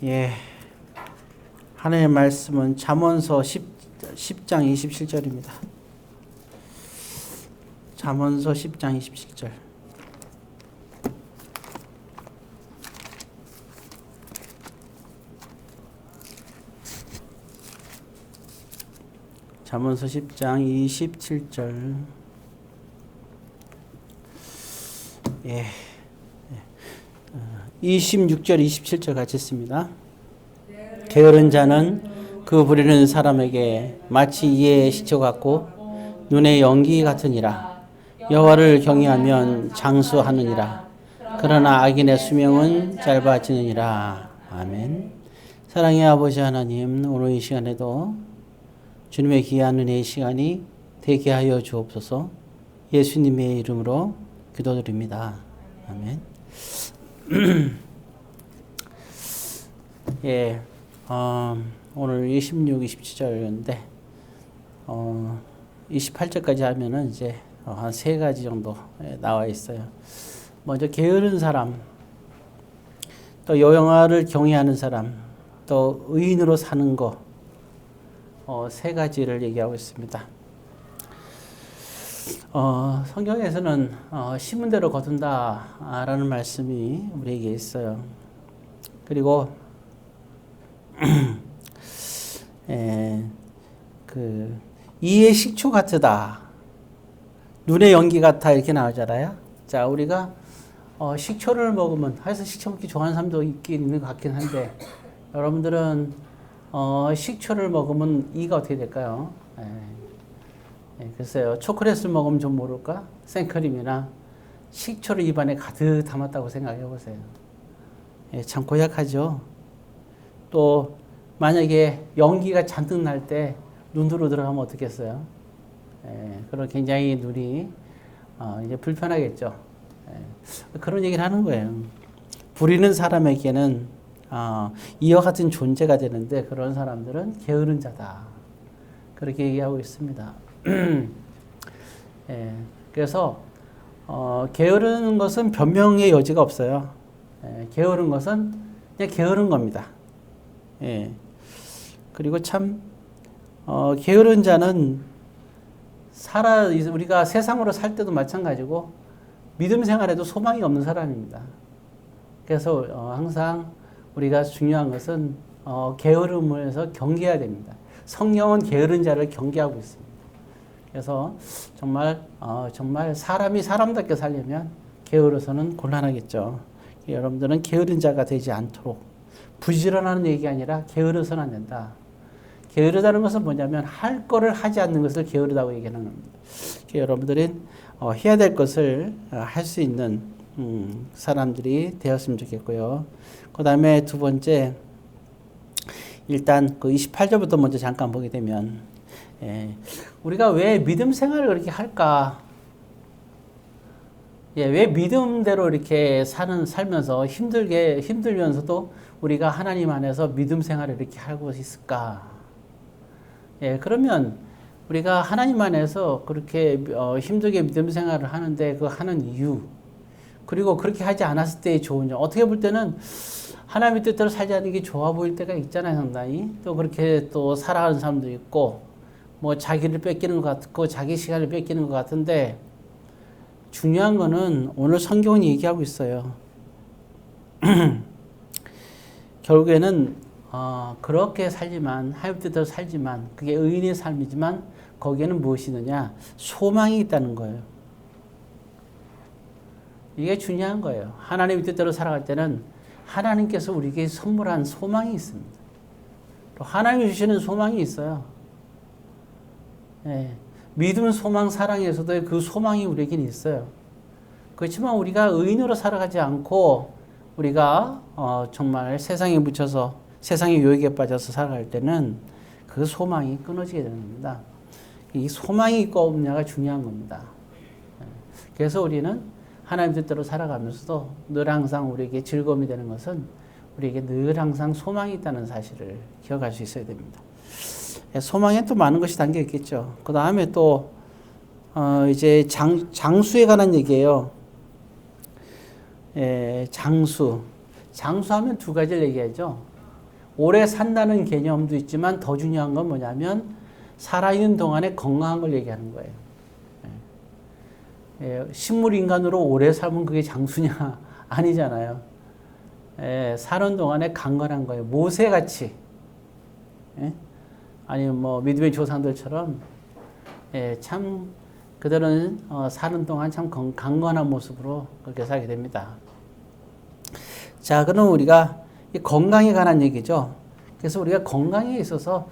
예, 하나님의 말씀은 잠언서 10장 27절입니다. 잠언서 10장 27절. 잠언서 10장 27절. 예. 26절, 27절 같이 있습니다. 게으른 자는 그 부리는 사람에게 마치 이의 시초 같고 눈의 연기 같으니라. 여호와를 경외하면 장수하느니라. 그러나 악인의 수명은 짧아지느니라. 아멘. 사랑의 아버지 하나님, 오늘 이 시간에도 주님의 귀한 은혜의 시간이 되게 하여 주옵소서. 예수님의 이름으로 기도드립니다. 아멘. 예, 오늘 26, 27절인데 28절까지 하면은 이제 한 세 가지 정도 나와 있어요. 먼저 게으른 사람, 또 여호와를 경외하는 사람, 또 의인으로 사는 거, 세 가지를 얘기하고 있습니다. 성경에서는 심은 대로 거둔다라는 말씀이 우리에게 있어요. 그리고 이의 식초 같으다, 눈의 연기 같아, 이렇게 나오잖아요. 자, 우리가 식초를 먹으면, 해서 식초 먹기 좋아하는 사람도 있는 것 같긴 한데, 여러분들은 식초를 먹으면 이가 어떻게 될까요? 글쎄요, 초콜릿을 먹으면 좀 모를까? 생크림이나 식초를 입안에 가득 담았다고 생각해 보세요. 참 고약하죠. 또 만약에 연기가 잔뜩 날 때 눈으로 들어가면 어떻겠어요? 그런 굉장히 눈이 이제 불편하겠죠. 그런 얘기를 하는 거예요. 부리는 사람에게는 이와 같은 존재가 되는데, 그런 사람들은 게으른 자다, 그렇게 얘기하고 있습니다. 그래서 게으른 것은 변명의 여지가 없어요. 게으른 것은 그냥 게으른 겁니다. 그리고 참 게으른 자는 우리가 세상으로 살 때도 마찬가지고 믿음 생활에도 소망이 없는 사람입니다. 그래서 항상 우리가 중요한 것은 게으름에서 경계해야 됩니다. 성령은 게으른 자를 경계하고 있습니다. 그래서 정말 사람이 사람답게 살려면 게으르서는 곤란하겠죠. 여러분들은 게으른 자가 되지 않도록, 부지런하는 얘기가 아니라 게으르서는 안 된다. 게으르다는 것은 뭐냐면 할 거를 하지 않는 것을 게으르다고 얘기하는 겁니다. 여러분들은 해야 될 것을 할 수 있는 사람들이 되었으면 좋겠고요. 그 다음에 두 번째, 일단 그 28절부터 먼저 잠깐 보게 되면, 우리가 왜 믿음 생활을 그렇게 할까? 왜 믿음대로 이렇게 살면서 힘들면서도 우리가 하나님 안에서 믿음 생활을 이렇게 하고 있을까? 그러면 우리가 하나님 안에서 그렇게 힘들게 믿음 생활을 하는데 그 하는 이유, 그리고 그렇게 하지 않았을 때의 좋은 점, 어떻게 볼 때는 하나님의 뜻대로 살지 않는 게 좋아 보일 때가 있잖아요, 상당히. 또 그렇게 또 살아가는 사람도 있고, 뭐 자기를 뺏기는 것 같고, 자기 시간을 뺏기는 것 같은데, 중요한 거는 오늘 성경은 얘기하고 있어요. 결국에는 그렇게 살지만, 하나님 뜻대로 살지만, 그게 의인의 삶이지만 거기에는 무엇이 있느냐? 소망이 있다는 거예요. 이게 중요한 거예요. 하나님의 뜻대로 살아갈 때는 하나님께서 우리에게 선물한 소망이 있습니다. 또 하나님이 주시는 소망이 있어요. 믿음, 소망, 사랑에서도 그 소망이 우리에게는 있어요. 그렇지만 우리가 의인으로 살아가지 않고 우리가 정말 세상에 묻혀서 세상의 유혹에 빠져서 살아갈 때는 그 소망이 끊어지게 되는 겁니다. 이 소망이 있고 없냐가 중요한 겁니다. 그래서 우리는 하나님 뜻대로 살아가면서도 늘 항상 우리에게 즐거움이 되는 것은 우리에게 늘 항상 소망이 있다는 사실을 기억할 수 있어야 됩니다. 소망에 또 많은 것이 담겨 있겠죠. 그 다음에 또 이제 장수에 관한 얘기예요. 장수. 장수하면 두 가지를 얘기하죠. 오래 산다는 개념도 있지만 더 중요한 건 뭐냐면 살아있는 동안에 건강한 걸 얘기하는 거예요. 식물 인간으로 오래 살면 그게 장수냐? 아니잖아요. 사는 동안에 강건한 거예요. 모세같이. 아니면 뭐 믿음의 조상들처럼 참 그들은 사는 동안 참 강건한 모습으로 그렇게 살게 됩니다. 자, 그럼 우리가 이 건강에 관한 얘기죠. 그래서 우리가 건강에 있어서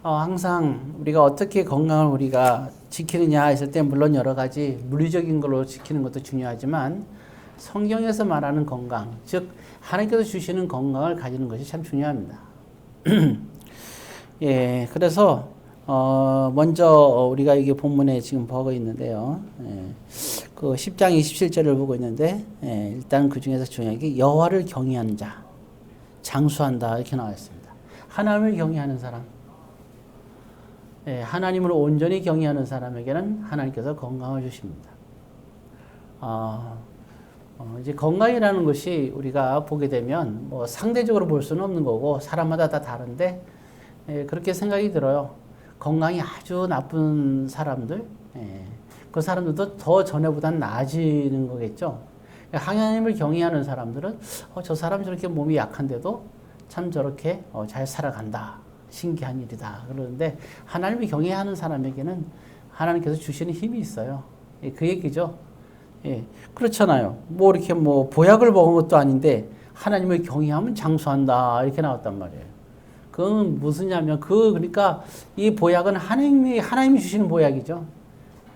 항상 우리가 어떻게 건강을 우리가 지키느냐 했을 때 물론 여러 가지 물리적인 걸로 지키는 것도 중요하지만 성경에서 말하는 건강, 즉 하나님께서 주시는 건강을 가지는 것이 참 중요합니다. 예, 그래서 먼저 우리가 이게 본문에 지금 보고 있는데요. 그 10장 27절을 보고 있는데 일단 그 중에서 중요한 게 여호와를 경외하는 자, 장수한다 이렇게 나와 있습니다. 하나님을 경외하는 사람, 하나님을 온전히 경외하는 사람에게는 하나님께서 건강을 주십니다. 이제 건강이라는 것이 우리가 보게 되면 뭐 상대적으로 볼 수는 없는 거고 사람마다 다 다른데 그렇게 생각이 들어요. 건강이 아주 나쁜 사람들, 그 사람들도 더 전에보다는 나아지는 거겠죠. 하나님을 경외하는 사람들은 저 사람 저렇게 몸이 약한데도 참 저렇게 잘 살아간다. 신기한 일이다. 그러는데 하나님을 경외하는 사람에게는 하나님께서 주시는 힘이 있어요. 그 얘기죠. 그렇잖아요. 뭐 이렇게 뭐 보약을 먹은 것도 아닌데 하나님을 경외하면 장수한다. 이렇게 나왔단 말이에요. 그건 무슨냐면 그러니까 이 보약은 하나님이 주시는 보약이죠.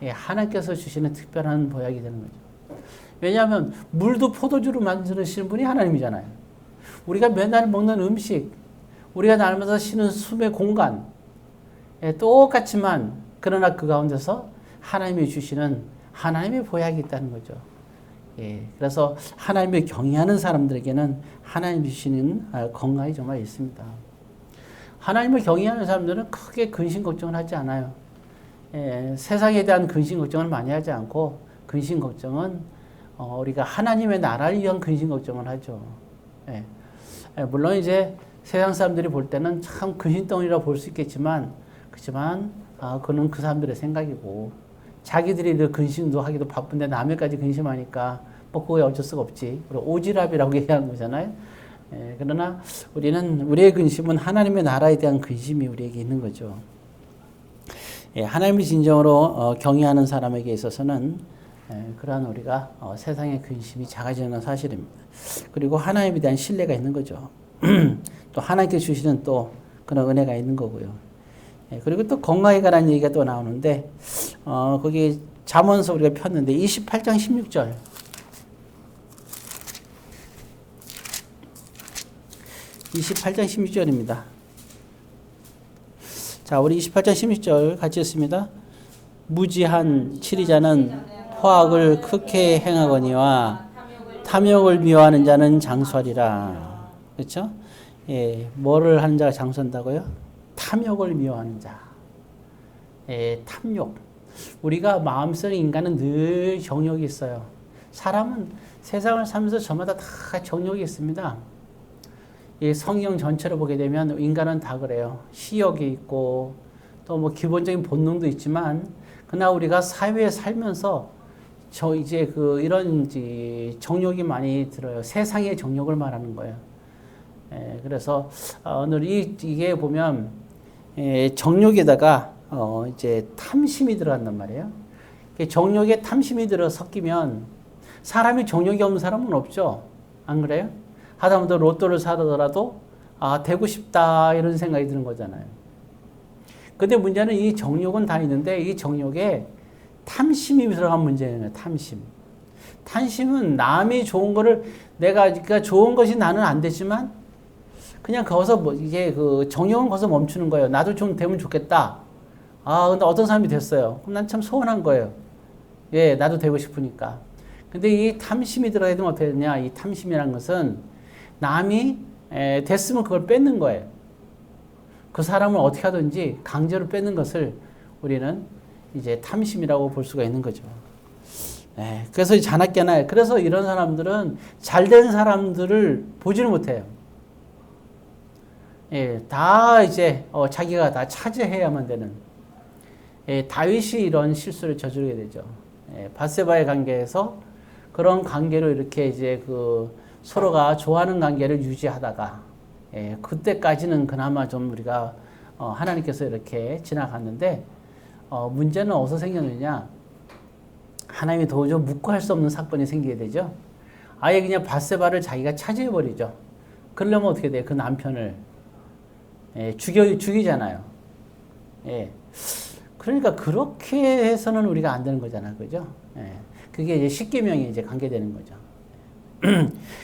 하나님께서 주시는 특별한 보약이 되는 거죠. 왜냐하면 물도 포도주로 만드시는 분이 하나님이잖아요. 우리가 맨날 먹는 음식, 우리가 날마다 쉬는 숨의 공간, 똑같지만 그러나 그 가운데서 하나님이 주시는 하나님의 보약이 있다는 거죠. 그래서 하나님을 경외하는 사람들에게는 하나님이 주시는 건강이 정말 있습니다. 하나님을 경외하는 사람들은 크게 근심 걱정을 하지 않아요. 세상에 대한 근심 걱정을 많이 하지 않고 근심 걱정은 우리가 하나님의 나라를 위한 근심 걱정을 하죠. 물론 이제 세상 사람들이 볼 때는 참 근심덩이라고 볼 수 있겠지만 그렇지만 그는 그 사람들의 생각이고 자기들이 그 근심도 하기도 바쁜데 남의까지 근심하니까 뭐 그거에 어쩔 수가 없지. 오지랖이라고 얘기하는 거잖아요. 그러나 우리의 근심은 하나님의 나라에 대한 근심이 우리에게 있는 거죠. 하나님을 진정으로 경외하는 사람에게 있어서는 그러한 우리가 세상의 근심이 작아지는 사실입니다. 그리고 하나님에 대한 신뢰가 있는 거죠. 또 하나님께 주시는 또 그런 은혜가 있는 거고요. 그리고 또 건강에 관한 얘기가 또 나오는데 거기 잠언서 우리가 폈는데 28장 16절. 28장 16절입니다. 자, 우리 28장 16절 같이 읽습니다. 무지한 치리자는 포악을 크게 행하거니와 탐욕을 미워하는 자는 장수하리라. 그렇죠? 뭐를 하는 자가 장수한다고요? 탐욕을 미워하는 자. 탐욕. 우리가 마음속에 인간은 늘 정욕이 있어요. 사람은 세상을 살면서 저마다 다 정욕이 있습니다. 이 성경 전체를 보게 되면 인간은 다 그래요. 시욕이 있고 또 뭐 기본적인 본능도 있지만 그러나 우리가 사회에 살면서 이런 정욕이 많이 들어요. 세상의 정욕을 말하는 거예요. 그래서 오늘 이게 보면 정욕에다가 이제 탐심이 들어간단 말이에요. 정욕에 탐심이 섞이면 사람이 정욕이 없는 사람은 없죠. 안 그래요? 하다못해 로또를 사더라도 되고 싶다 이런 생각이 드는 거잖아요. 근데 문제는 이 정욕은 다 있는데 이 정욕에 탐심이 들어간 문제예요. 탐심은 남이 좋은 거를 그러니까 좋은 것이 나는 안 되지만 그냥 거기서 이게 그 정욕은 거기서 멈추는 거예요. 나도 좀 되면 좋겠다. 근데 어떤 사람이 됐어요. 그럼 난 참 서운한 거예요. 나도 되고 싶으니까. 근데 이 탐심이 들어가야 되면 어떻게 되냐? 이 탐심이라는 것은 남이 됐으면 그걸 뺏는 거예요. 그 사람을 어떻게 하든지 강제로 뺏는 것을 우리는 이제 탐심이라고 볼 수가 있는 거죠. 예, 그래서 자나깨나 그래서 이런 사람들은 잘된 사람들을 보지를 못해요. 예, 다 이제 자기가 다 차지해야만 되는. 예, 다윗이 이런 실수를 저지르게 되죠. 예, 밧세바의 관계에서 그런 관계로 이렇게 이제 그 서로가 좋아하는 관계를 유지하다가 예, 그때까지는 그나마 좀 우리가 하나님께서 이렇게 지나갔는데 문제는 어디서 생겼느냐? 하나님이 도저히 묵고할 수 없는 사건이 생기게 되죠. 아예 그냥 밧세바를 자기가 차지해 버리죠. 그러려면 어떻게 돼요? 그 남편을 예, 죽이잖아요. 예. 그러니까 그렇게 해서는 우리가 안 되는 거잖아, 그죠? 예. 그게 이제 십계명이 이제 관계되는 거죠.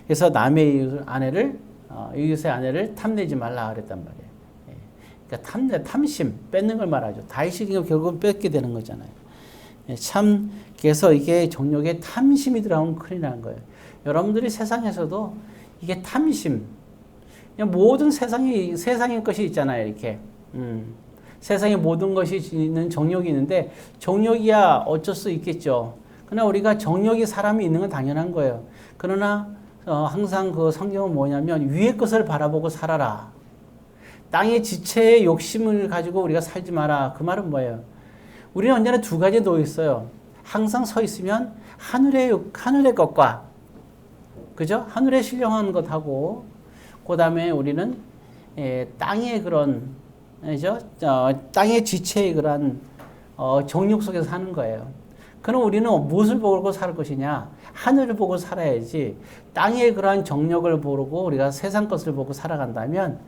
그래서 남의 이웃의 아내를 탐내지 말라 그랬단 말이에요. 예. 그러니까 탐심, 뺏는 걸 말하죠. 다윗이 결국 뺏게 되는 거잖아요. 예. 참, 그래서 이게 정욕에 탐심이 들어가면 큰일 나는 거예요. 여러분들이 세상에서도 이게 탐심, 그냥 모든 세상의 것이 있잖아요, 이렇게. 세상에 모든 것이 있는 정욕이 있는데, 정욕이야 어쩔 수 있겠죠. 그러나 우리가 정욕이 사람이 있는 건 당연한 거예요. 그러나, 항상 그 성경은 뭐냐면, 위의 것을 바라보고 살아라. 땅의 지체의 욕심을 가지고 우리가 살지 마라. 그 말은 뭐예요? 우리는 언제나 두 가지에 놓여 있어요. 항상 서 있으면 하늘의 것과, 그죠? 하늘에 신령한 것하고, 그 다음에 우리는 땅의 그런, 그죠? 땅의 지체의 그런 정욕 속에서 사는 거예요. 그럼 우리는 무엇을 보고 살 것이냐? 하늘을 보고 살아야지. 땅의 그러한 정욕을 보고 우리가 세상 것을 보고 살아간다면,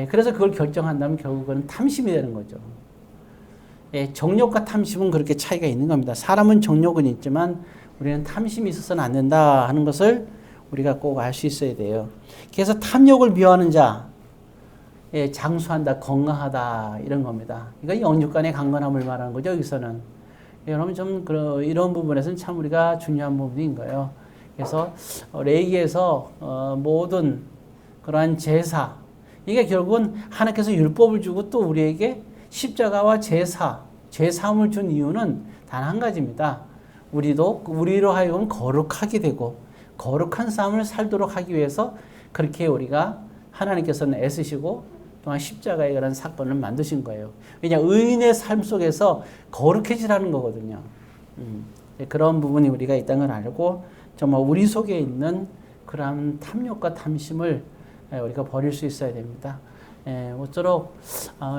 그래서 그걸 결정한다면 결국은 탐심이 되는 거죠. 정욕과 탐심은 그렇게 차이가 있는 겁니다. 사람은 정욕은 있지만 우리는 탐심이 있어서는 안 된다 하는 것을 우리가 꼭 알 수 있어야 돼요. 그래서 탐욕을 미워하는 자, 장수한다, 건강하다 이런 겁니다. 이거 영육간의 강건함을 말하는 거죠. 여기서는 여러분 좀 이런 부분에서는 참 우리가 중요한 부분인 거예요. 그래서 레위기에서 모든 그러한 제사, 이게 결국은 하나님께서 율법을 주고 또 우리에게 십자가와 제사함을 준 이유는 단 한 가지입니다. 우리로 하여금 거룩하게 되고 거룩한 삶을 살도록 하기 위해서 그렇게 우리가 하나님께서는 애쓰시고 또한 십자가의 그런 사건을 만드신 거예요. 왜냐, 의인의 삶 속에서 거룩해지라는 거거든요. 그런 부분이 우리가 있다는 걸 알고 정말 우리 속에 있는 그런 탐욕과 탐심을 우리가 버릴 수 있어야 됩니다. 모쪼록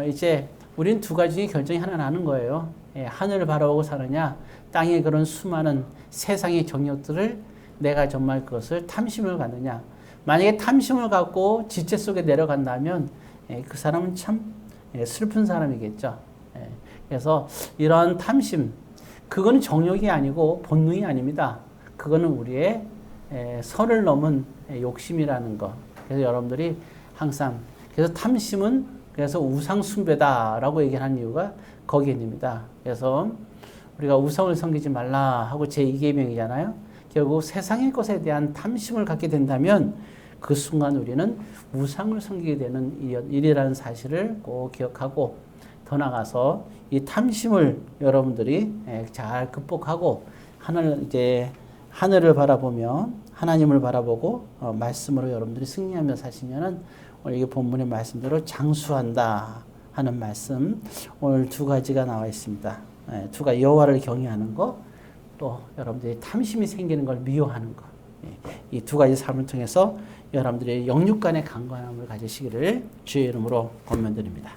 이제 우린 두 가지 결정이 하나 나는 거예요. 하늘을 바라보고 사느냐, 땅의 그런 수많은 세상의 정욕들을 내가 정말 그것을 탐심을 갖느냐. 만약에 탐심을 갖고 지체 속에 내려간다면 그 사람은 참 슬픈 사람이겠죠. 그래서 이런 탐심, 그거는 정욕이 아니고 본능이 아닙니다. 그거는 우리의 선을 넘은 욕심이라는 거. 그래서 여러분들이 항상, 그래서 탐심은 그래서 우상 숭배다라고 얘기하는 이유가 거기에 있습니다. 그래서 우리가 우상을 섬기지 말라 하고 제2계명이잖아요. 결국 세상의 것에 대한 탐심을 갖게 된다면 그 순간 우리는 우상을 섬기게 되는 일이라는 사실을 꼭 기억하고 더 나아가서 이 탐심을 여러분들이 잘 극복하고 하늘을 바라보며 하나님을 바라보고 말씀으로 여러분들이 승리하며 사시면은 오늘 이 본문의 말씀대로 장수한다 하는 말씀 오늘 두 가지가 나와 있습니다. 두 가지 여호와를 경외하는 거, 또 여러분들이 탐심이 생기는 걸 미워하는 것. 이 두 가지 삶을 통해서 여러분들의 영육간의 강건함을 가지시기를 주의 이름으로 권면드립니다.